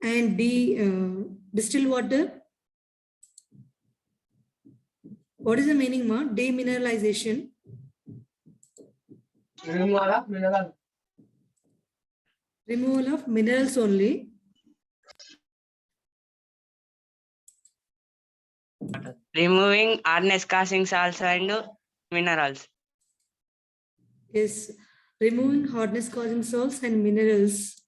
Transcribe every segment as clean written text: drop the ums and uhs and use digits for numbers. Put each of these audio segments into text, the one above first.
and distilled water. What is the meaning, ma? Demineralization. Removal of minerals only. Removing hardness causing salts and minerals. Yes, removing hardness causing salts and minerals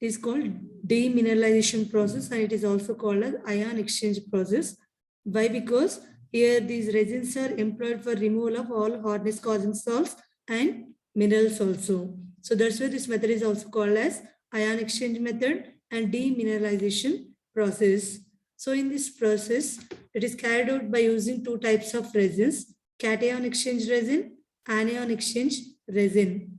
is called demineralization process, and it is also called as ion exchange process. Why? Because here these resins are employed for removal of all hardness causing salts and minerals also. So that's why this method is also called as ion exchange method and demineralization process. So in this process, it is carried out by using two types of resins: cation exchange resin, anion exchange resin.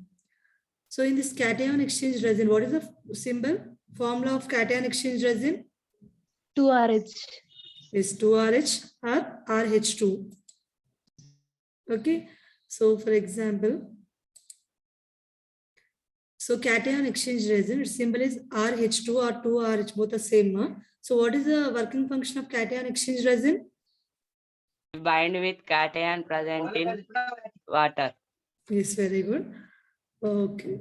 So in this cation exchange resin, what is the symbol? Formula of cation exchange resin? 2RH. Is 2RH or RH2. Okay. So for example, so cation exchange resin, its symbol is RH2 or 2RH, both are same. Huh? So what is the working function of cation exchange resin? Bind with cation present in water. Yes, very good. Okay.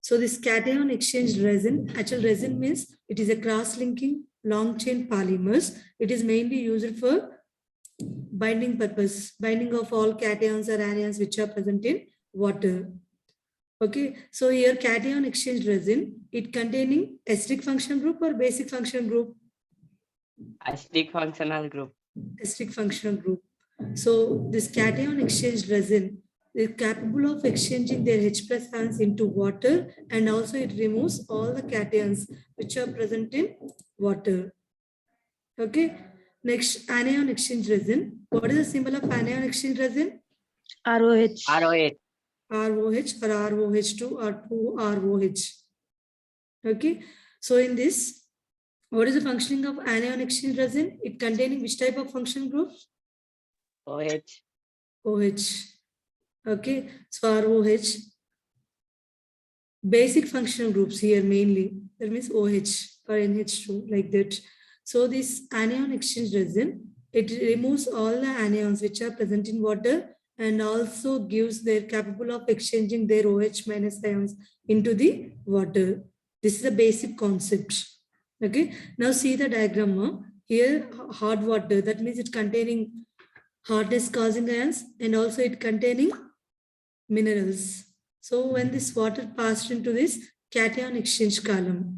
So this cation exchange resin, actual resin means it is a cross-linking long chain polymers. It is mainly used for binding purpose, binding of all cations or anions which are present in water. Okay, so here cation exchange resin, it containing acidic functional group or basic functional group? Acidic functional group. Acidic functional group. So this cation exchange resin is capable of exchanging their H+ ions into water, and also it removes all the cations which are present in water. Okay. Next, anion exchange resin. What is the symbol of anion exchange resin? ROH. ROH. ROH or ROH2 or 2ROH. Okay. So in this, what is the functioning of anion exchange resin? It containing which type of functional group? OH. OH. Okay. So ROH. Basic functional groups here mainly. That means OH or NH2 like that. So this anion exchange resin, it removes all the anions which are present in water and also gives their capable of exchanging their OH minus ions into the water. This is a basic concept. Okay. Now see the diagram. Here hard water, that means it containing hardness causing ions and also it containing minerals. So when this water passed into this cation exchange column,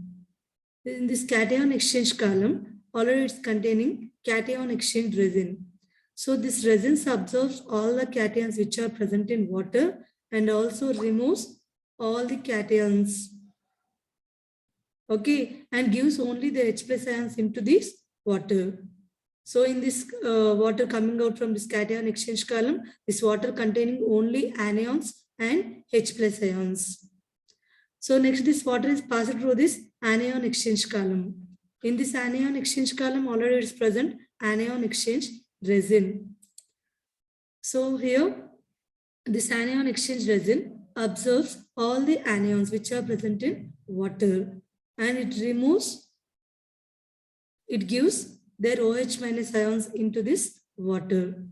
in this cation exchange column, already it's containing cation exchange resin. So this resin absorbs all the cations which are present in water and also removes all the cations. Okay, and gives only the H+ ions into this water. So in this water coming out from this cation exchange column, this water containing only anions and H+ ions. So next, this water is passed through this anion exchange column. In this anion exchange column, already it is present anion exchange resin. So here, this anion exchange resin absorbs all the anions which are present in water, and it removes, it gives their OH minus ions into this water.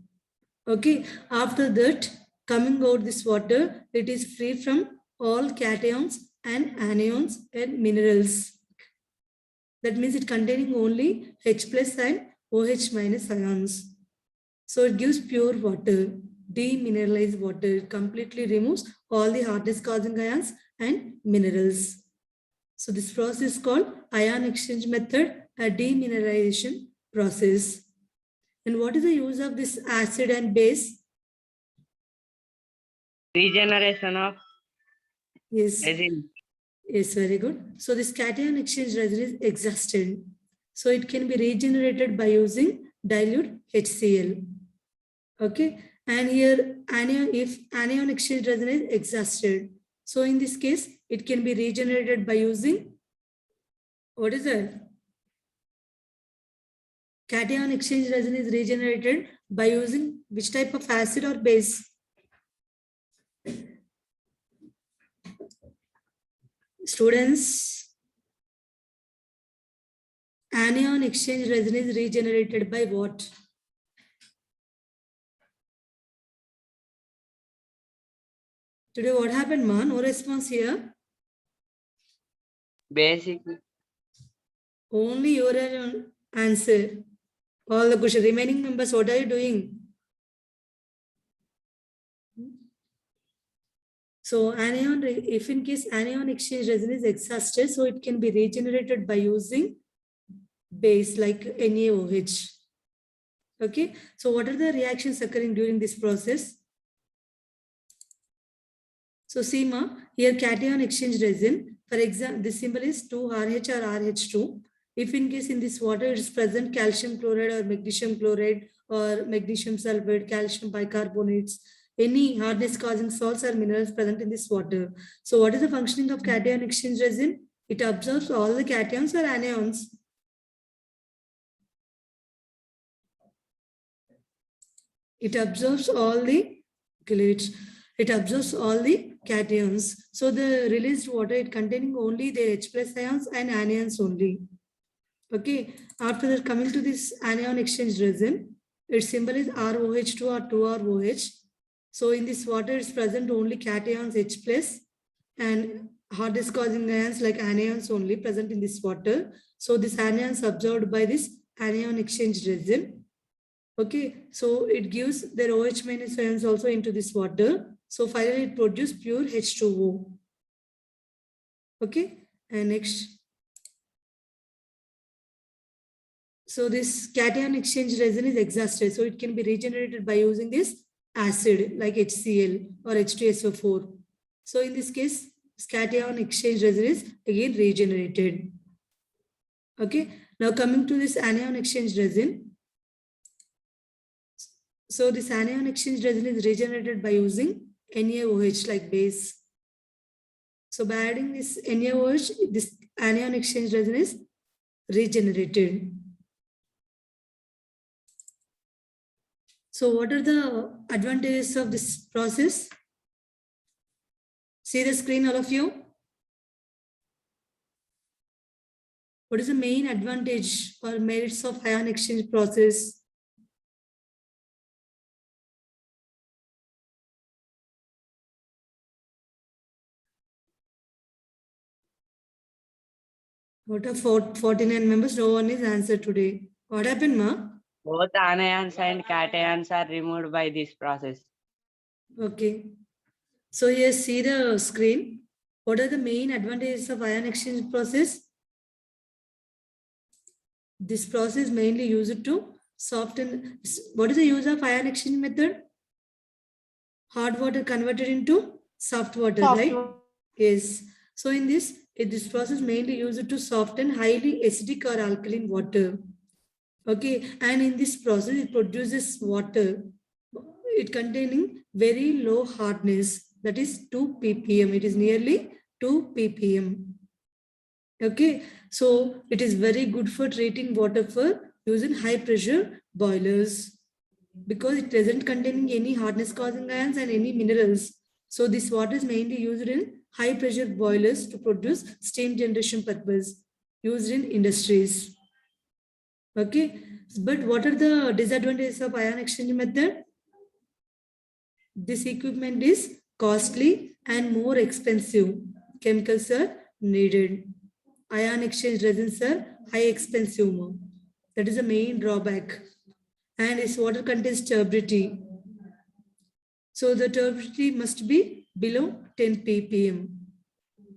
Okay, after that, coming out this water, it is free from all cations and anions and minerals. That means it containing only H+ and OH minus ions. So it gives pure water, demineralized water. It completely removes all the hardness causing ions and minerals. So this process is called ion exchange method, a demineralization process. And what is the use of this acid and base? Regeneration of Yes. resin. Yes, very good. So this cation exchange resin is exhausted. So it can be regenerated by using dilute HCl. Okay. And here, if anion exchange resin is exhausted. So in this case, it can be regenerated by using, what is that? Cation exchange resin is regenerated by using which type of acid or base? Students, Anion exchange resin is regenerated by what? Today what happened, ma? No response here. Basic. Only your answer. All the question. Remaining members, what are you doing? So anion, if in case anion exchange resin is exhausted, so it can be regenerated by using base like NaOH. Okay. So what are the reactions occurring during this process? So see ma, here cation exchange resin, for example, this symbol is 2RH or RH2. If in case in this water it is present calcium chloride or magnesium chloride or magnesium sulfate, calcium bicarbonates, any hardness causing salts or minerals present in this water. So what is the functioning of cation exchange resin? It absorbs all the cations or anions. It absorbs all the, it absorbs all the cations. So the released water, it containing only the H plus ions and anions only. Okay. After that, coming to this anion exchange resin, its symbol is ROH2 or 2ROH. So in this water, it's present only cations H plus and hardness causing ions like anions only present in this water. So this anions absorbed by this anion exchange resin. Okay, so it gives their OH minus ions also into this water. So finally it produces pure H2O. Okay, and next. So this cation exchange resin is exhausted. So it can be regenerated by using this acid like HCl or H2SO4. So in this case, this cation exchange resin is again regenerated. Okay, now coming to this anion exchange resin. So this anion exchange resin is regenerated by using NaOH like base. So by adding this NaOH, this anion exchange resin is regenerated. So what are the advantages of this process? See the screen, all of you. What is the main advantage or merits of ion exchange process? What are 49 members? No one is answered today. What happened, ma? Both anions and cations are removed by this process. Okay. So here, see the screen. What are the main advantages of ion exchange process? This process mainly used to soften. What is the use of ion exchange method? Hard water converted into soft water, right? Yes. So in this process mainly used to soften highly acidic or alkaline water. Okay, and in this process it produces water. It containing very low hardness, that is 2 ppm. It is nearly 2 ppm. Okay, so it is very good for treating water for using high pressure boilers because it doesn't contain any hardness causing ions and any minerals. So this water is mainly used in high pressure boilers to produce steam generation purpose, used in industries. Okay, but what are the disadvantages of ion exchange method? This equipment is costly and more expensive. Chemicals are needed. Ion exchange resins are high expensive. That is the main drawback. And its water contains turbidity. So the turbidity must be below 10 ppm.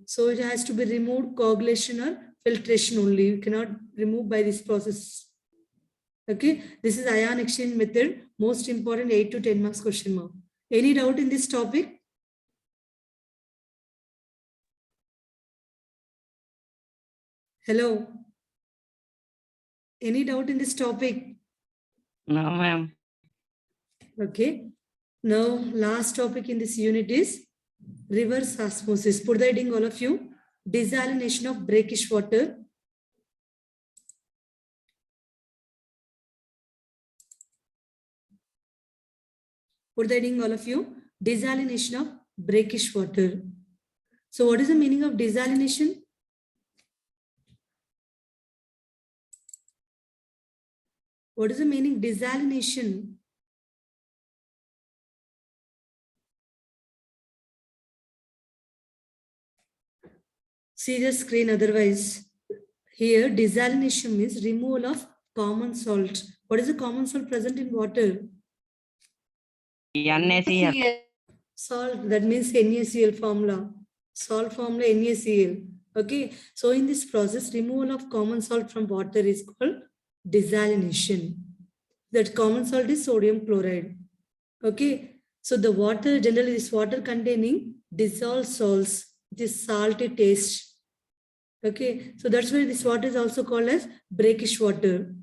So it has to be removed coagulation or filtration only. You cannot remove by this process. Okay, this is ion exchange method. Most important 8 to 10 marks question mark. Any doubt in this topic? Hello. Any doubt in this topic? No, ma'am. Okay. Now, last topic in this unit is reverse osmosis. Put the heading, all of you. Desalination of brackish water. Put the heading, all of you. Desalination of brackish water. So what is the meaning of desalination? What is the meaning desalination? See the screen otherwise. Here, desalination means removal of common salt. What is the common salt present in water? NaCl. Salt, that means NaCl formula. Salt formula NaCl. Okay, so in this process, removal of common salt from water is called desalination. That common salt is sodium chloride. Okay, so the water, generally this water containing dissolved salts, it is salty taste. Okay, so that's why this water is also called as brackish water.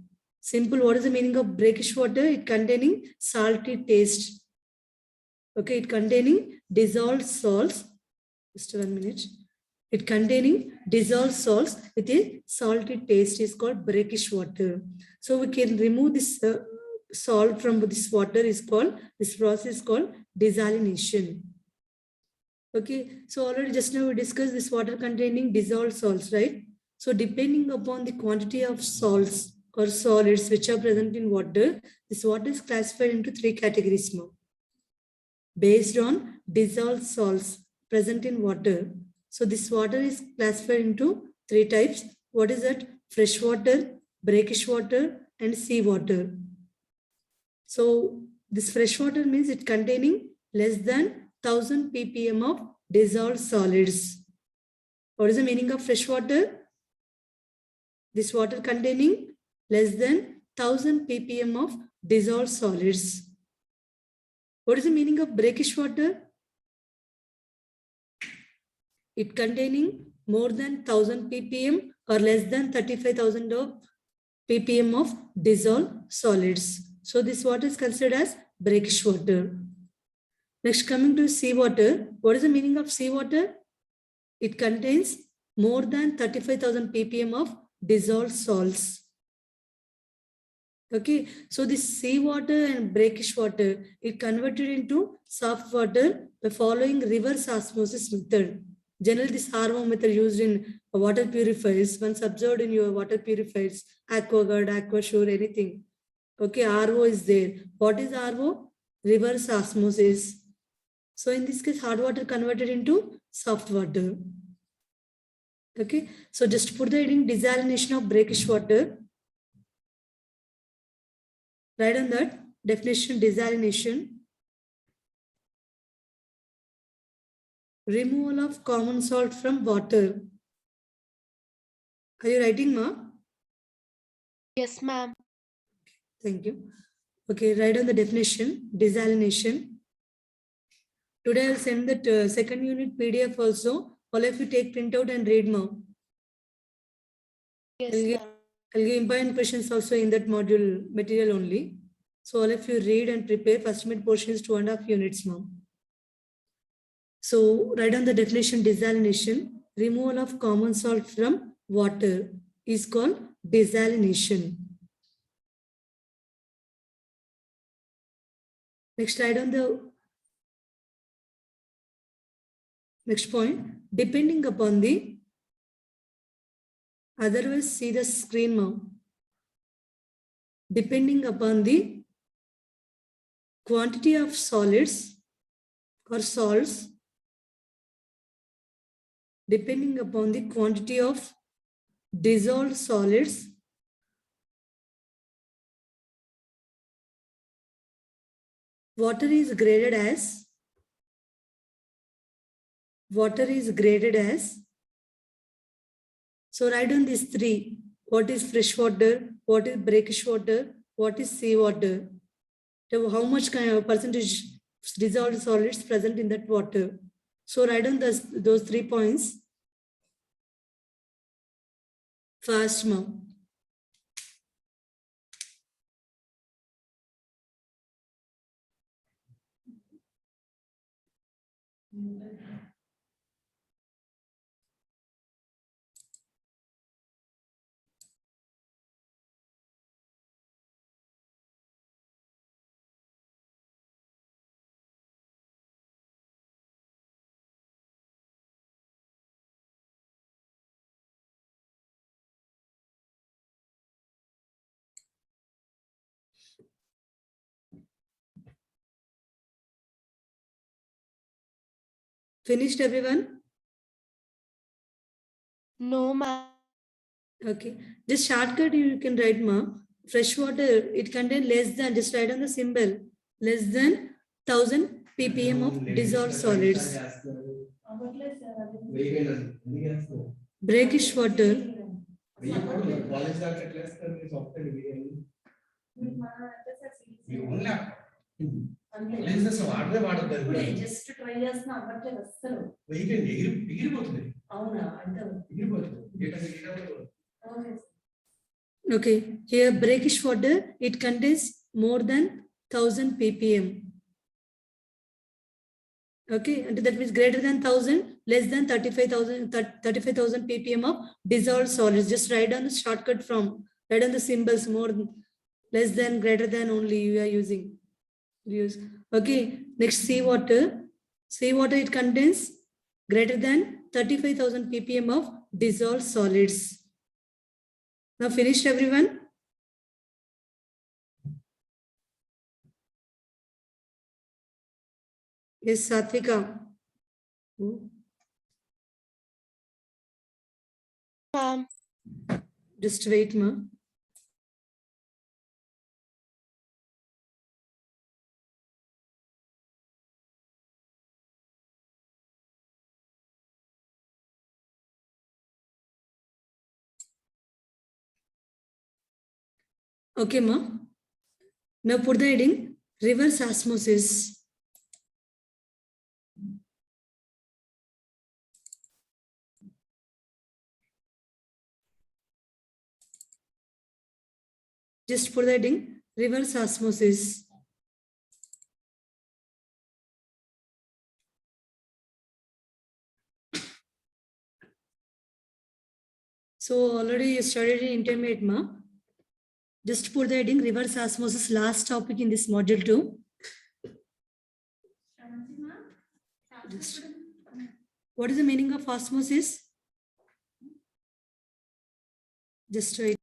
Simple, what is the meaning of brackish water? It containing salty taste. Okay, it containing dissolved salts. Just 1 minute. It containing dissolved salts with a salty taste is called brackish water. So we can remove this salt from this water is called, this process is called desalination. Okay, so already just now we discussed this water containing dissolved salts, right? So depending upon the quantity of salts or solids which are present in water, this water is classified into 3 categories now. Based on dissolved salts present in water. So this water is classified into 3 types. What is that? Fresh water, brackish water, and seawater. So this fresh water means it containing less than 1000 ppm of dissolved solids. What is the meaning of fresh water? This water containing less than 1000 ppm of dissolved solids. What is the meaning of brackish water? It containing more than 1000 ppm or less than 35,000 of ppm of dissolved solids. So this water is considered as brackish water. Next, coming to seawater. What is the meaning of seawater? It contains more than 35,000 ppm of dissolved salts. Okay, so this seawater and brackish water, it converted into soft water by following reverse osmosis method. Generally, this RO method used in water purifiers, once observed in your water purifiers, AquaGuard, AquaSure, anything. Okay, RO is there. What is RO? Reverse osmosis. So in this case, hard water converted into soft water. Okay, so just put the heading desalination of brackish water. Write on that definition desalination. Removal of common salt from water. Are you writing, ma? Yes, ma'am. Thank you. Okay, write on the definition desalination. Today I'll send that second unit PDF also. All of you take printout and read, ma. Yes, I'll give important questions also in that module material only. So all of you read and prepare. First unit portion is 2.5 units, ma'am. So write down the definition desalination. Removal of common salt from water is called desalination. Next, write down the next point. Depending upon the, otherwise see the screen, ma'am. Depending upon the quantity of solids or salts, depending upon the quantity of dissolved solids, water is graded as so write down these 3. What is fresh water? What is brackish water? What is seawater? So how much kind of percentage dissolved solids present in that water? So write down those 3 points. Fast, ma'am. Finished everyone? No, ma'am. Okay. This shortcut you can write, ma. Fresh water, it contains less than, just write on the symbol, less than 1000 ppm of dissolved solids. Brackish water, just try చేస్తున్నా అవ్వట్లేదు అస్సలు ఎగిరిపోతుంది అవునా అంటే okay. Here brackish water, it contains more than 1000 ppm. Okay, and that means greater than 1000, less than 35,000 ppm of dissolved solids. Just write on the shortcut from, write on the symbols, more less than, greater than only you are using. Use. Okay, next seawater. Seawater, it contains greater than 35,000 ppm of dissolved solids. Now finished everyone? Yes, Satvika. Ma'am. Just wait, ma. Okay, ma. Now put the heading reverse osmosis. Just put the heading reverse osmosis. So already you studied in intermediate, ma. Just put the heading reverse osmosis, last topic in this module 2. Just, what is the meaning of osmosis? Just write.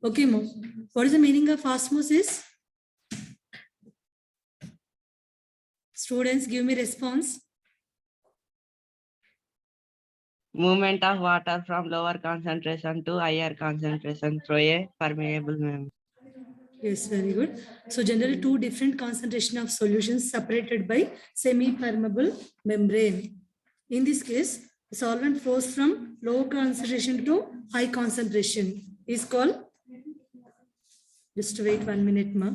Okay, ma. What is the meaning of osmosis? Students, give me response. Movement of water from lower concentration to higher concentration through a permeable membrane. Yes, very good. So generally two different concentration of solutions separated by semi-permeable membrane. In this case, the solvent flows from low concentration to high concentration is called, just wait 1 minute, ma.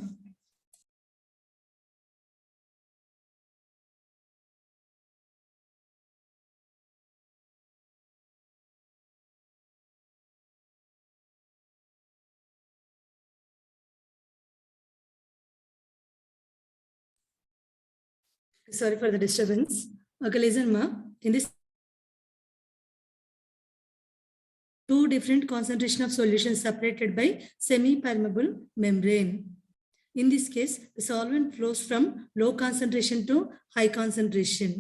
Sorry for the disturbance. Okay, listen, ma. In this two different concentration of solutions separated by semi-permeable membrane. In this case, the solvent flows from low concentration to high concentration.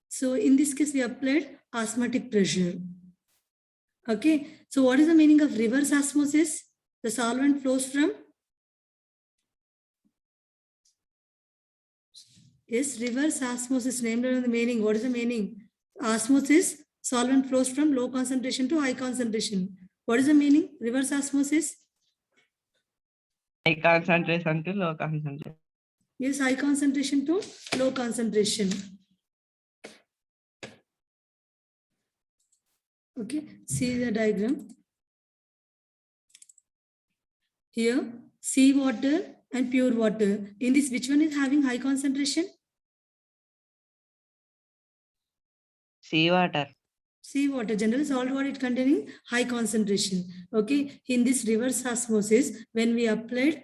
So in this case, we applied osmotic pressure. Okay, so what is the meaning of reverse osmosis? The solvent flows from, yes, reverse osmosis, named on the meaning. What is the meaning? Osmosis, solvent flows from low concentration to high concentration. What is the meaning? Reverse osmosis? High concentration to low concentration. Yes, high concentration to low concentration. Okay, see the diagram. Here, seawater and pure water. In this, which one is having high concentration? Seawater. Seawater, generally salt water, it containing high concentration. Okay, in this reverse osmosis, when we applied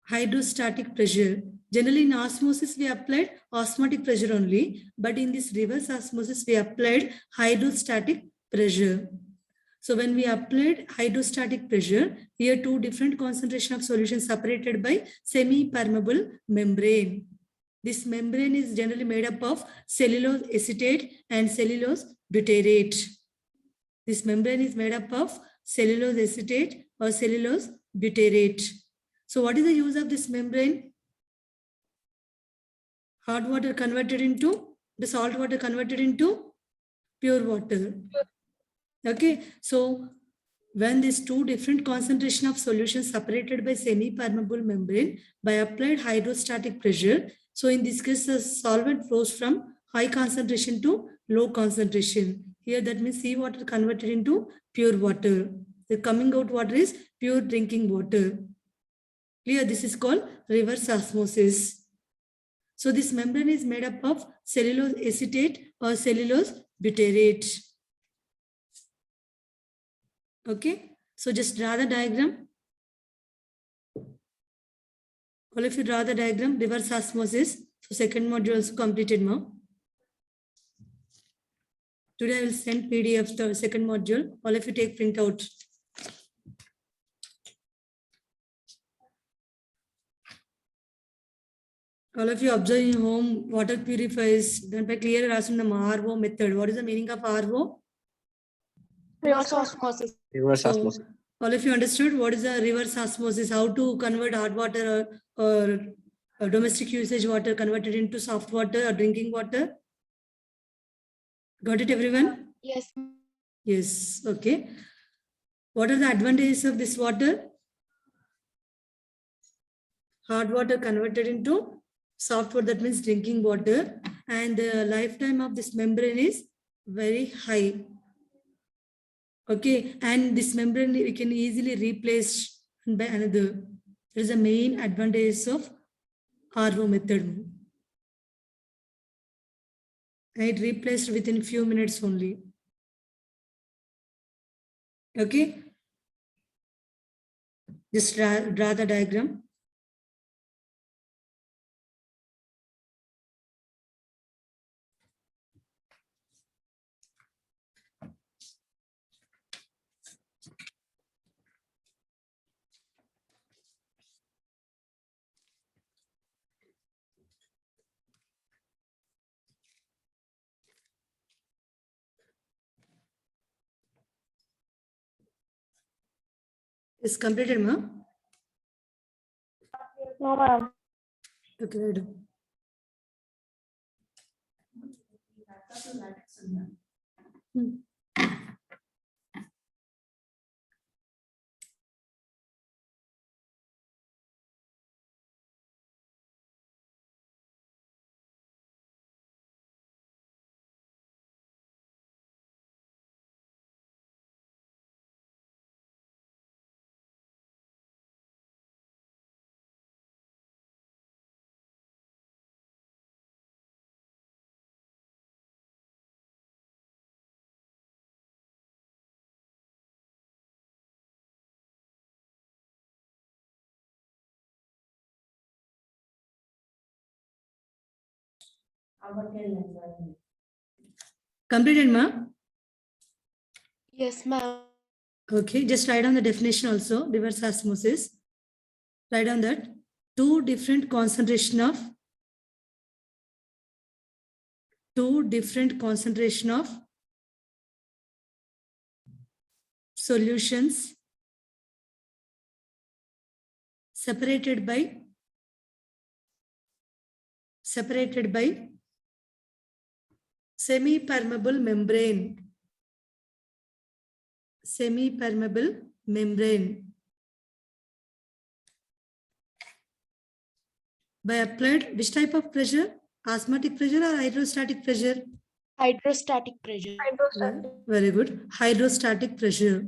hydrostatic pressure, generally in osmosis we applied osmotic pressure only, but in this reverse osmosis we applied hydrostatic pressure. So when we applied hydrostatic pressure, here two different concentration of solution separated by semi-permeable membrane. This membrane is generally made up of cellulose acetate and cellulose butyrate. This membrane is made up of cellulose acetate or cellulose butyrate. So what is the use of this membrane? Hot water converted into, the salt water converted into pure water. Okay, so when these two different concentration of solutions separated by semi-permeable membrane by applied hydrostatic pressure. So in this case, the solvent flows from high concentration to low concentration. Here that means seawater converted into pure water. The coming out water is pure drinking water. Clear? This is called reverse osmosis. So this membrane is made up of cellulose acetate or cellulose butyrate. Okay, so just draw the diagram. All of you draw the diagram, reverse osmosis. So second module also completed now. Today I will send PDF the second module. All of you take print out. All of you observe in home water purifiers. Then by clear assume the RO method. What is the meaning of RO? Reverse osmosis. Reverse So, osmosis. all of you understood what is the reverse osmosis? How to convert hard water or domestic usage water converted into soft water or drinking water? Got it, everyone? Yes. Yes. Okay. What are the advantages of this water? Hard water converted into soft water, that means drinking water, and the lifetime of this membrane is very high. Okay, and this membrane we can easily replace by another. There is a main advantage of RO method. And it replaced within few minutes only. Okay, just draw the diagram. It's completed, ma'am. No, ma'am. Okay, right. Completed, ma'am. Yes, ma'am. Okay, just write down the definition also, reverse osmosis. Write down that two different concentration of solutions separated by semi-permeable membrane. By applied which type of pressure? Osmotic pressure or hydrostatic pressure? Hydrostatic pressure. Very good. Hydrostatic pressure.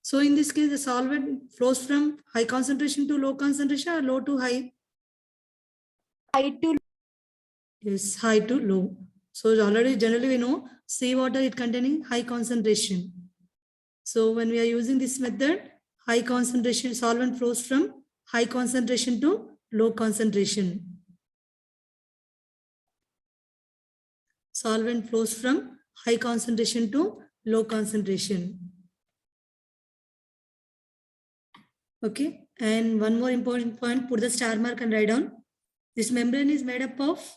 So in this case, the solvent flows from high concentration to low concentration or low to high? High to Yes, high to low. So already generally we know seawater is containing high concentration. So when we are using this method, high concentration solvent flows from high concentration to low concentration. Solvent flows from high concentration to low concentration. Okay, and one more important point, put the star mark and write down. This membrane is made up of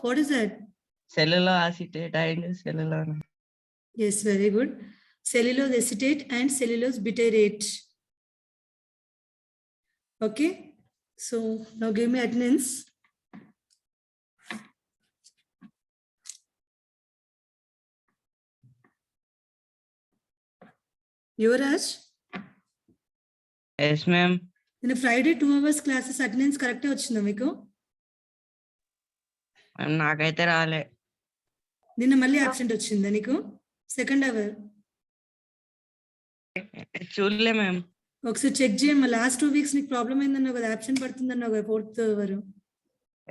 what is that? cellular acetate and cellular. Yes, very good. Cellulose acetate and cellulose butyrate. Okay. So now give me attendance. Yuvraj, Yes, ma'am. in a Friday 2 hours classes attendance correct వచ్చిందా మీకు? నాకైతే రాలే. నిన్న మళ్ళీ absent వచ్చిందా నీకు? Second hour. చూడలే ma'am. ఒకసారి చెక్ చేయమ్మా. లాస్ట్ 2 వీక్స్ నీకు ప్రాబ్లం అయిందన్నావు కదా, absent పడుతుందన్నావు కదా ఫోర్త్ అవర్.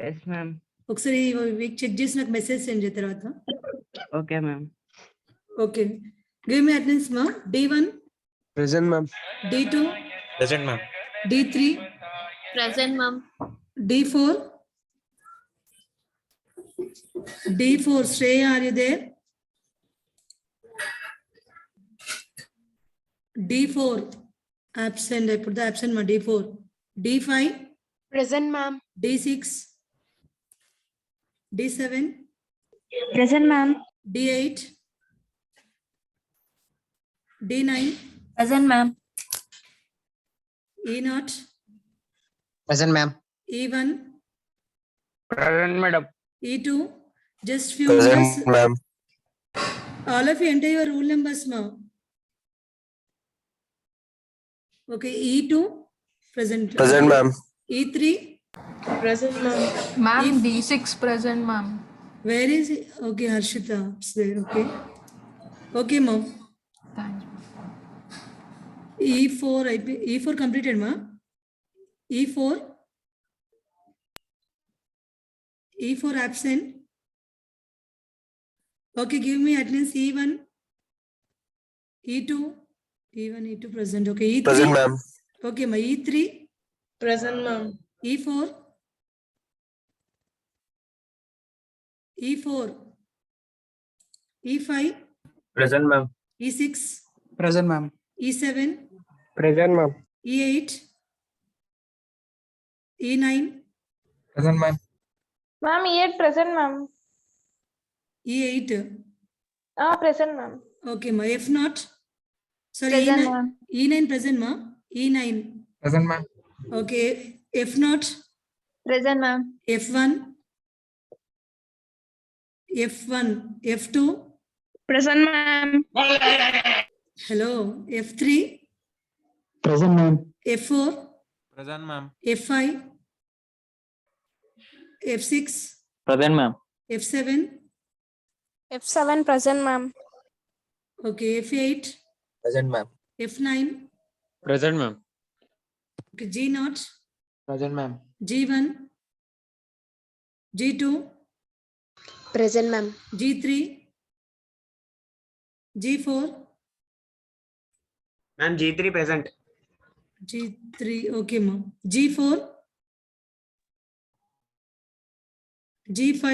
Yes ma'am. ఒకసారి వీక్ చెక్ చేసి నాకు మెసేజ్ సెండ్ చేయ తర్వాత. Okay ma'am. Okay. Give me attendance మా. D1 Present, ma'am. D2 Present, ma'am. D3 Present, ma'am. D4 D4 Shreya, are you there? D4 absent. I put the absent ma. D4 D5 Present, ma'am. D6 D7 Present, ma'am. D8 D9 Present, ma'am. E0 Present, ma'am. E1 Present, madam. E2. Just few Present, numbers. ma'am. All of you enter your rule numbers now. Okay, E2 present. Present, ma'am. E3 Present, ma'am. Ma'am, If- D6 present, ma'am. where is it? Okay, Harshita is there. Okay, okay, ma'am. Thanks. E4 E4 completed, ma. E4 E4 absent. Okay, give me attendance. E1 E2 E1 E2 present. Okay, E3 Present, ma'am. okay, ma. E3 Present, ma'am. E4 E4 E5 Present, ma'am. E6 Present, ma'am. E7 Present, ma'am. E8 E9 Present, ma'am. Ma'am, E8 present, ma'am. E8 Present, ma'am. okay, ma. F0 sorry, Present, E9 ma'am. E9 present, ma. E9 Present, ma'am. okay. F0 Present, ma'am. F1 F1 F2 Present, ma'am. hello F3 Present, ma'am. F4 Present, ma'am. F5 F6 Present, ma'am. F7 F7 present, ma'am. okay. F8 Present, ma'am. F9 Present, ma'am. okay. G0 Present, ma'am. G1 G2 Present, ma'am. G3 G4 Ma'am, G3 present. G3 okay, ma'am. G4 G5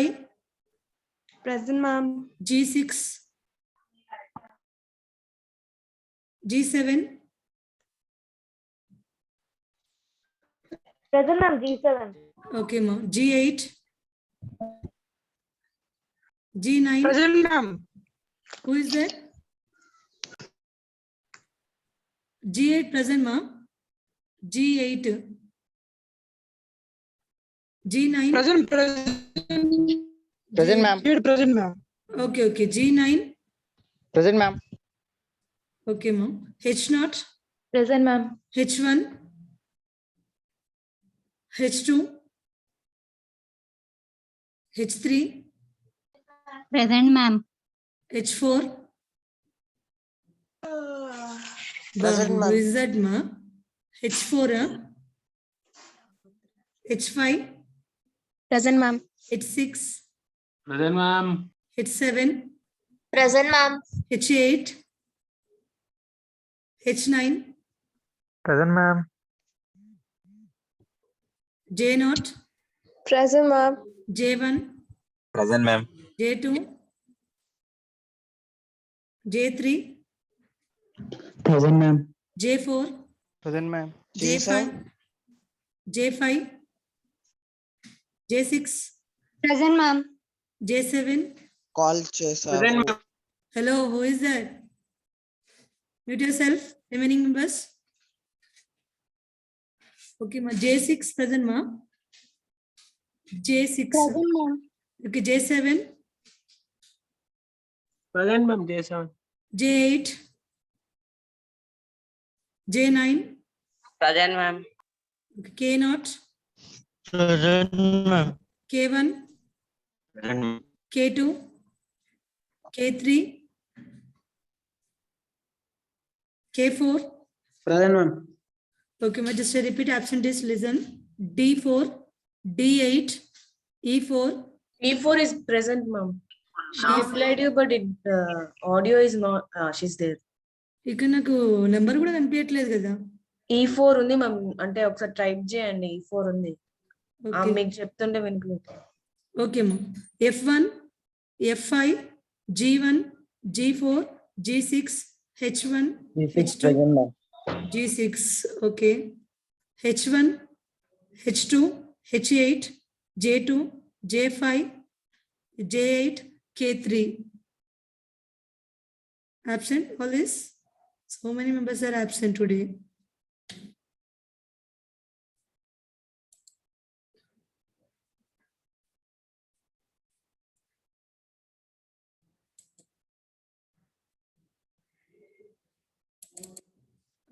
Present, ma'am. G6 G7 Present, ma'am. G7. okay, ma'am. G8 G9 Present, ma'am. who is that? G8 present, ma'am. G8 G9 Present, ma'am. Present, ma'am. okay, okay. G9 Present, ma'am. okay, ma'am. H0 Present, ma'am. H1 H2 H3 Present, ma'am. H4 Present, Who ma'am. is that, ma? H4 H5 Present, ma'am. H6 Present, ma'am. H7 Present, ma'am. H8 H9 Present, ma'am. J0 Present, ma'am. J1 Present, ma'am. J2 J3 Present, ma'am. J4 Present, ma'am. J5 J5 J6 Present, ma'am. J7. Call చేశారు. Hello, who is that? Mute yourself. Remaining members. Okay, ma. J6 present, ma. J6. Present, ma'am. Okay, J7. Present, ma'am. J7. J8. J9. Present, ma'am. Okay, K0. Present, ma'am. K1. Present. K2. K3. K4. Present, ma'am. Okay, ma. Just a repeat absentees. Listen. D4. D8. E4. E4 is present, ma'am. She replied you, but audio is not. She's there. ఇక్కడ నాకు number కూడా కనిపించట్లేదు కదా. E4 ఉంది ma'am, అంటే ఒకసారి type చేయండి. E4 ఉంది. మీకు చెప్తుంటే వినుకోలేదు. ఓకే మా. F1, F5, G1, G4, G6, H1, H2, G6. Okay. H1, H2, H8, J2, J5, J8, K3. Absent all this? So many members are absent today.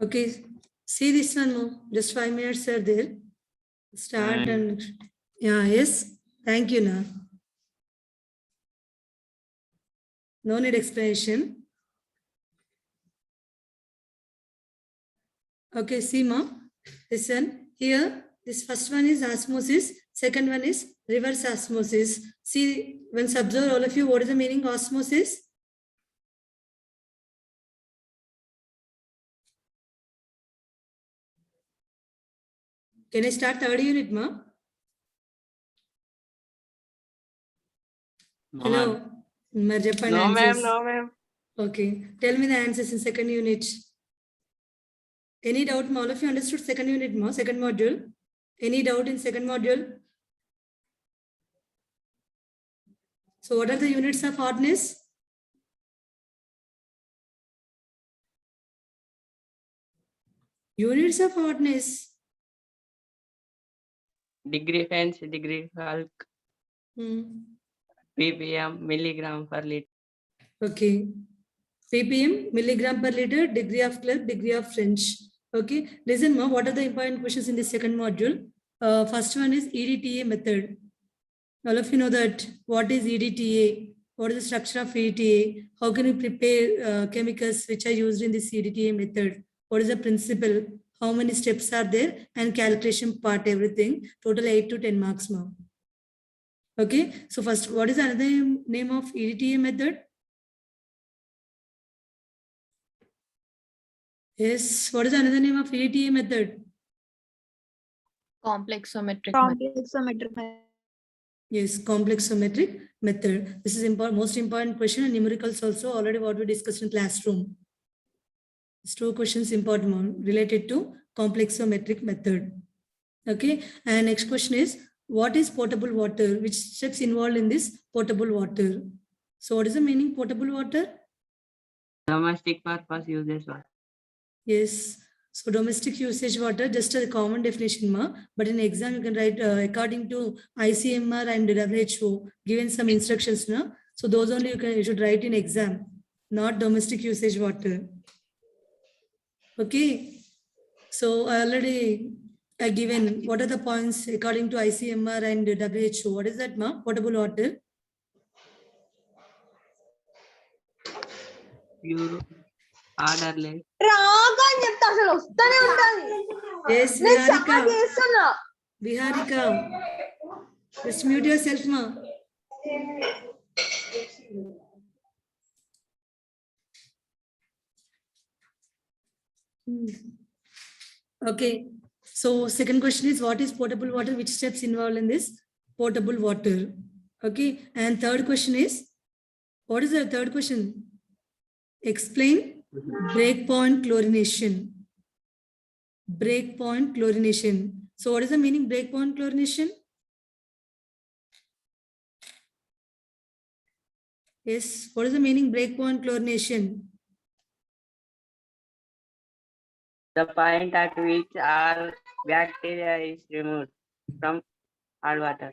Okay, see this one more. Just 5 minutes are there. Start and yeah, yes. Thank you, na. No need explanation. Okay, see ma. Listen here. This first one is osmosis. Second one is reverse osmosis. See, once observe all of you, what is the meaning of osmosis? Can I start third unit, ma? Hello. No, ma'am. No, ma'am. Okay. Tell me the answers in second unit. Any doubt, ma? All of you understood second unit, ma? Second module. Any doubt in second module? So what are the units of hardness? Units of hardness. Degree French, degree Falk, ppm, milligram per liter. Okay. ppm, milligram per liter, degree of Clark, degree of French. Okay. Listen, ma, what are the important questions in this second module? First one is EDTA method. All of you know that what is EDTA? What is the structure of EDTA? How can you prepare chemicals which are used in this EDTA method? What is the principle? How many steps are there? And calculation part, everything. Total 8 to 10 marks, ma'am. Okay. So first, what is another name of EDTA method? Yes. What is another name of EDTA method? Complexometric. Yes, complexometric method. This is most important question, and numericals also already what we discussed in classroom. These two questions important one related to complexometric method. Okay, and next question is, what is potable water? Which steps involved in this potable water? So what is the meaning potable water? Domestic purpose uses water. Yes. So domestic usage water, just a common definition, ma. But in exam, you can write according to ICMR and WHO, given some instructions, na. So those only you should write in exam, not domestic usage water. Okay. So I already given what are the points according to ICMR and WHO. What is that, ma? Potable water. Pure, orderless. Yes, Viharika. Just mute yourself, ma. Okay. So second question is, what is potable water? Which steps involved in this potable water? Okay. And third question is, what is the third question? Explain breakpoint chlorination. Breakpoint chlorination. So what is the meaning breakpoint chlorination? Yes. What is the meaning breakpoint chlorination? The point at which all bacteria is removed from hard water.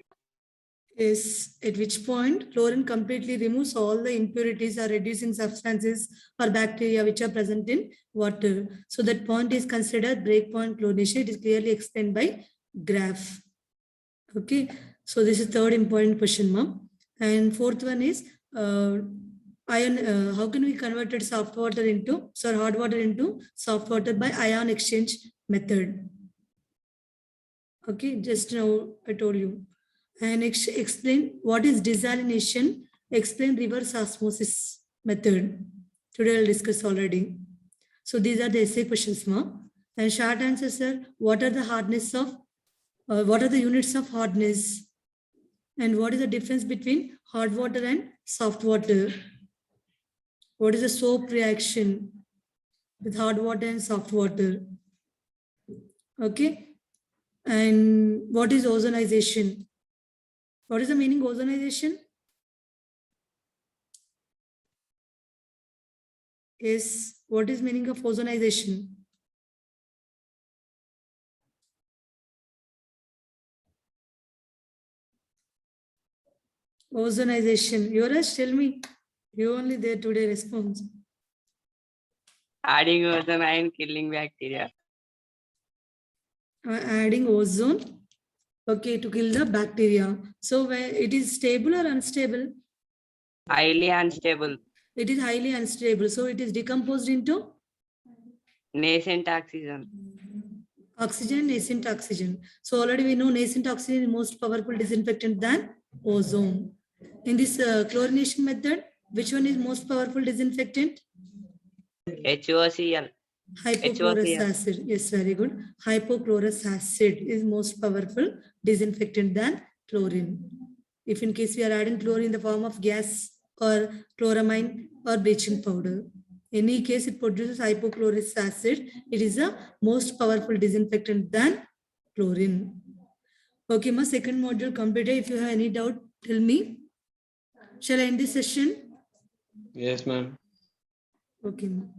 Is at which point chlorine completely removes all the impurities or reducing substances or bacteria which are present in water. So that point is considered breakpoint chlorination. It is clearly explained by graph. Okay. So this is third important question, ma'am. And fourth one is ion. How can we convert it hard water into soft water by ion exchange method? Okay. Just now I told you. And explain what is desalination, explain reverse osmosis method. Today I'll discuss already. So these are the essay questions, ma'am. And short answers are, what are the units of hardness? And what is the difference between hard water and soft water? What is the soap reaction with hard water and soft water? Okay. And what is ozonization? What is the meaning ozonization? Is what is meaning of ozonization? Ozonization. Yours, tell me. You only there today response. Adding ozone and killing bacteria. Adding ozone. Okay, to kill the bacteria. So where it is stable or unstable? Highly unstable. It is highly unstable. So it is decomposed into Nascent oxygen. oxygen, nascent oxygen. So already we know nascent oxygen is most powerful disinfectant than ozone. In this chlorination method, which one is most powerful disinfectant? HOCl. Hypochlorous acid. Yes, very good. Hypochlorous acid is most powerful disinfectant than chlorine. If in case we are adding chlorine in the form of gas or chloramine or bleaching powder, any case it produces hypochlorous acid. It is the most powerful disinfectant than chlorine. Okay, my second module completed. If you have any doubt, tell me. Shall I end this session? Yes, ma'am. Okay, ma'am.